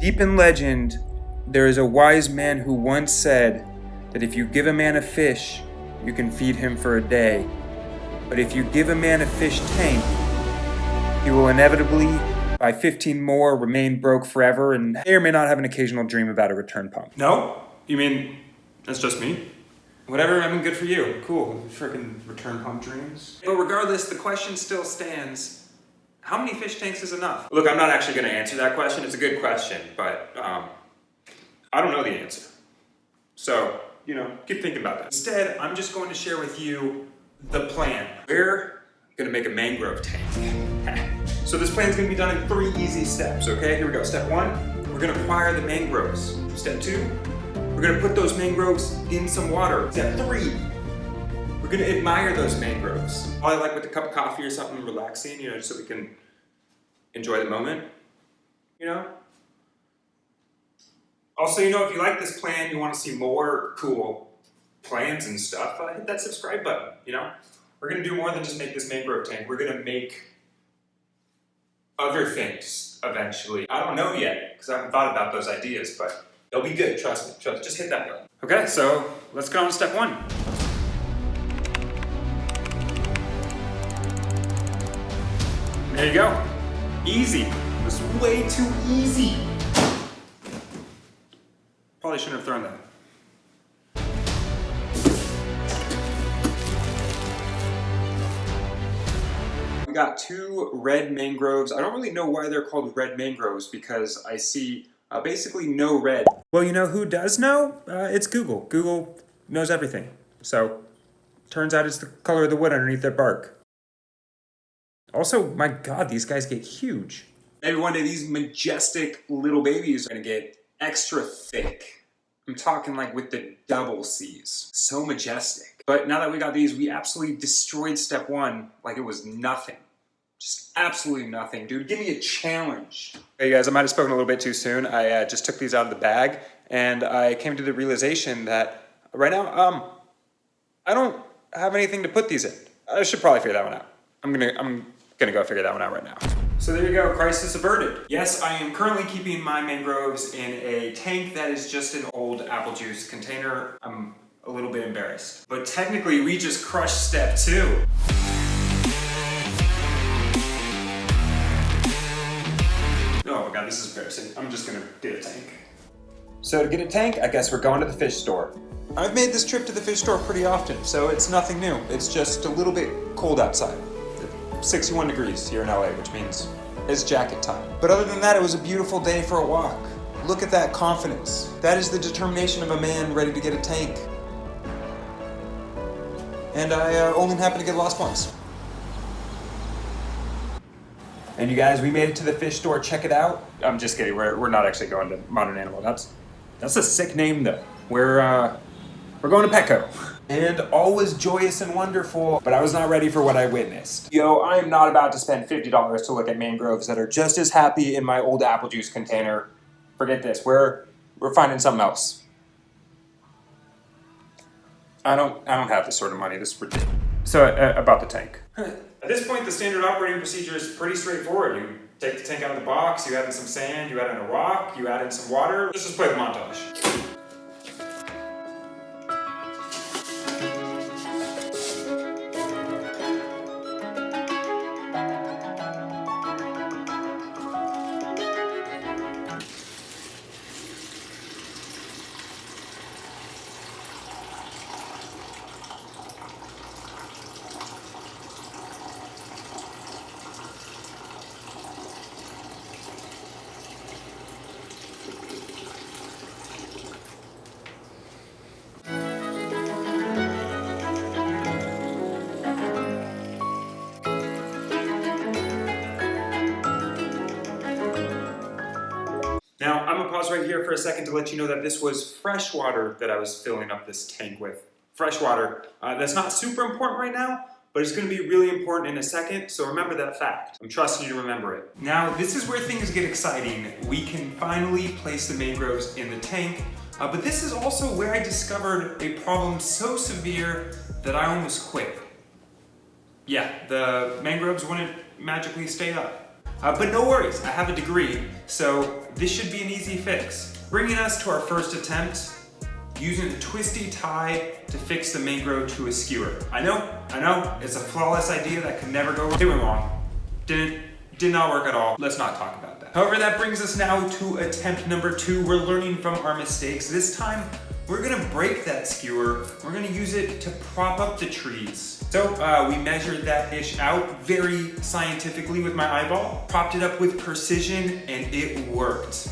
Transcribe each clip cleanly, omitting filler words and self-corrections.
Deep in legend, there is a wise man who once said that if you give a man a fish, you can feed him for a day. But if you give a man a fish tank, he will inevitably, by 15 more, remain broke forever and may or may not have an occasional dream about a return pump. No? You mean that's just me? Whatever, I mean, good for you. Cool, freaking return pump dreams. But regardless, the question still stands. How many fish tanks is enough? Look, I'm not actually gonna answer that question. It's a good question, but I don't know the answer. So, keep thinking about that. Instead, I'm just going to share with you the plan. We're gonna make a mangrove tank. So this plan's gonna be done in 3 easy steps, okay? Here we go. Step 1, we're gonna acquire the mangroves. Step 2, we're gonna put those mangroves in some water. Step 3, we're gonna admire those mangroves. Probably like with a cup of coffee or something relaxing, just so we can enjoy the moment, Also, if you like this plan, you want to see more cool plans and stuff, hit that subscribe button, We're gonna do more than just make this mangrove tank. We're gonna make other things eventually. I don't know yet, because I haven't thought about those ideas, but they'll be good, trust me. Just hit that button. Okay, so let's go on to step 1. There you go. Easy. It was way too easy. Probably shouldn't have thrown that. We got 2 red mangroves. I don't really know why they're called red mangroves because I see basically no red. Well, who does know? It's Google. Google knows everything. So, turns out it's the color of the wood underneath their bark. Also, my God, these guys get huge. Maybe one day these majestic little babies are gonna get extra thick. I'm talking like with the double C's. So majestic. But now that we got these, we absolutely destroyed step 1 like it was nothing. Just absolutely nothing. Dude, give me a challenge. Hey guys, I might have spoken a little bit too soon. I just took these out of the bag and I came to the realization that right now, I don't have anything to put these in. I should probably figure that one out. I'm gonna go figure that one out right now. So there you go, crisis averted. Yes, I am currently keeping my mangroves in a tank that is just an old apple juice container. I'm a little bit embarrassed. But technically, we just crushed step 2. Oh my God, this is embarrassing. I'm just gonna get a tank. So to get a tank, I guess we're going to the fish store. I've made this trip to the fish store pretty often, so it's nothing new. It's just a little bit cold outside. 61 degrees here in LA, which means it's jacket time. But other than that, it was a beautiful day for a walk. Look at that confidence. That is the determination of a man ready to get a tank. And I only happened to get lost once. And you guys, we made it to the fish store. Check it out. I'm just kidding. We're not actually going to Modern Animal. That's a sick name though. We're going to Petco. And all was joyous and wonderful, but I was not ready for what I witnessed. I am not about to spend $50 to look at mangroves that are just as happy in my old apple juice container. Forget this. We're finding something else. I don't have this sort of money. This is ridiculous. So about the tank. At this point, the standard operating procedure is pretty straightforward. You take the tank out of the box, you add in some sand, you add in a rock, you add in some water. Let's just play the montage. Now, I'm gonna pause right here for a second to let you know that this was fresh water that I was filling up this tank with. Fresh water. That's not super important right now, but it's gonna be really important in a second, so remember that fact. I'm trusting you to remember it. Now, this is where things get exciting. We can finally place the mangroves in the tank, but this is also where I discovered a problem so severe that I almost quit. Yeah, the mangroves wouldn't magically stay up. But no worries, I have a degree, so this should be an easy fix. Bringing us to our first attempt, using a twisty tie to fix the mangrove to a skewer. I know, it's a flawless idea that could never go wrong. It went wrong. Did not work at all. Let's not talk about that. However, that brings us now to attempt number 2. We're learning from our mistakes. This time, we're gonna break that skewer. We're gonna use it to prop up the trees. So we measured that dish out very scientifically with my eyeball, propped it up with precision, and it worked.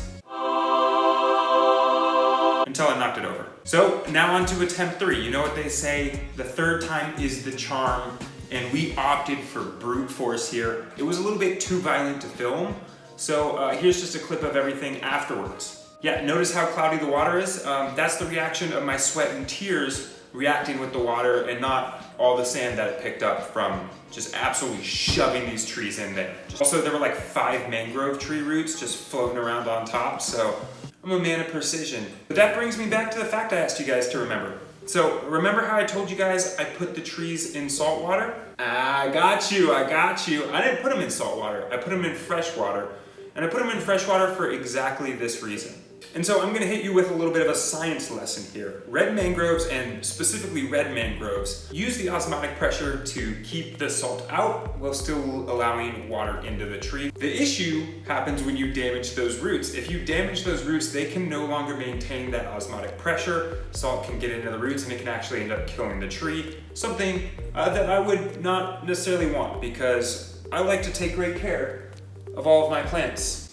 Until I knocked it over. So now on to attempt 3. You know what they say, the third time is the charm, and we opted for brute force here. It was a little bit too violent to film, so here's just a clip of everything afterwards. Yeah, notice how cloudy the water is? That's the reaction of my sweat and tears reacting with the water, and not all the sand that it picked up from just absolutely shoving these trees in there. Also, there were like 5 mangrove tree roots just floating around on top, so I'm a man of precision. But that brings me back to the fact I asked you guys to remember. So remember how I told you guys I put the trees in salt water? I got you. I didn't put them in salt water. I put them in fresh water. And I put them in fresh water for exactly this reason. And so I'm gonna hit you with a little bit of a science lesson here. Red mangroves, and specifically red mangroves, use the osmotic pressure to keep the salt out while still allowing water into the tree. The issue happens when you damage those roots. If you damage those roots, they can no longer maintain that osmotic pressure. Salt can get into the roots and it can actually end up killing the tree. Something that I would not necessarily want, because I like to take great care of all of my plants.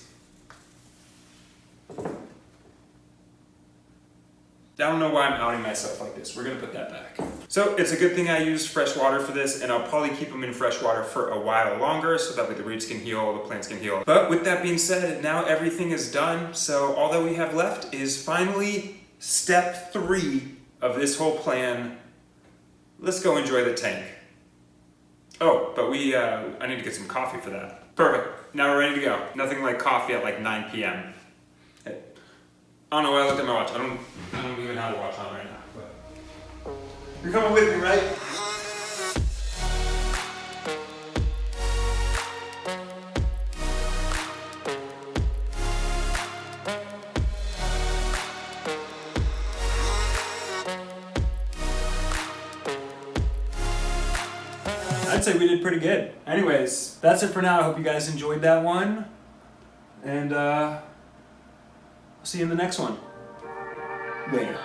I don't know why I'm outing myself like this. We're gonna put that back. So it's a good thing I used fresh water for this, and I'll probably keep them in fresh water for a while longer so that way the roots can heal, the plants can heal. But with that being said, now everything is done. So all that we have left is finally step 3 of this whole plan. Let's go enjoy the tank. Oh, but I need to get some coffee for that. Perfect, now we're ready to go. Nothing like coffee at like 9 p.m. I don't know why I looked at my watch. I don't even have a watch on right now. But you're coming with me, right? I'd say we did pretty good. Anyways, that's it for now. I hope you guys enjoyed that one. And see you in the next one. Later.